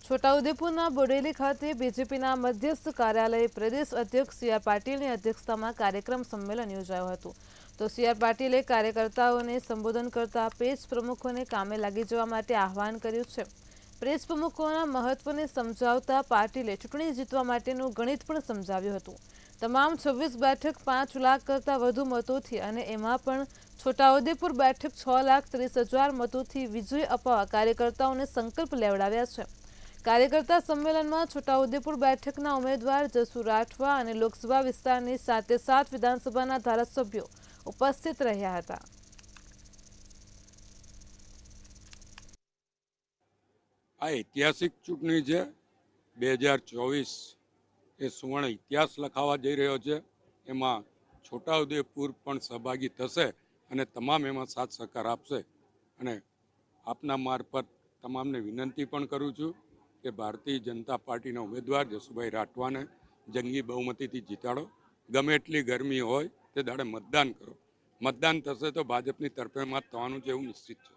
છોટાઉદેપુરના બોડેલી ખાતે બીજેપીના મધ્યસ્થ કાર્યાલય પ્રદેશ અધ્યક્ષ સી આર પાટીલની અધ્યક્ષતામાં કાર્યક્રમ સંમેલન યોજાયું હતું. તો સી આર પાટીલે કાર્યકર્તાઓને સંબોધન કરતા પેજ પ્રમુખોને કામે લાગી જવા માટે આહવાન કર્યું છે. પેજ પ્રમુખોના મહત્વને સમજાવતા પાટીલે ચૂંટણી જીતવા માટેનું ગણિત પણ સમજાવ્યું હતું. તમામ 26 બેઠક 5 લાખ કરતાં વધુ મતોથી અને એમાં પણ છોટાઉદેપુર બેઠક 6,30,000 મતોથી વિજય અપાવવા કાર્યકર્તાઓને સંકલ્પ લેવડાવ્યા છે. કાર્યકર્તા સંમેલનમાં છોટાઉદેપુર બેઠકના ઉમેદવાર જસુ રાઠવા અને લોકસભા વિસ્તારની 7 વિધાનસભાના ધારાસભ્યો ઉપસ્થિત રહ્યા હતા. આ ઐતિહાસિક ચૂંટણી છે 2024 એ સુવર્ણ ઇતિહાસ લખાવા જઈ રહ્યો છે. એમાં છોટાઉદેપુર પણ સહભાગી થશે અને તમામ એમાં સાથ સહકાર આપશે. અને આપના મારફત તમામને વિનંતી પણ કરું છું કે ભારતીય જનતા પાર્ટીના ઉમેદવાર જસુભાઈ રાઠવાને જંગી બહુમતીથી જીતાડો. ગમે એટલી ગરમી હોય તે દાડે મતદાન કરો. મતદાન થશે તો ભાજપની તરફેણમાં થવાનું છે એવું નિશ્ચિત છે.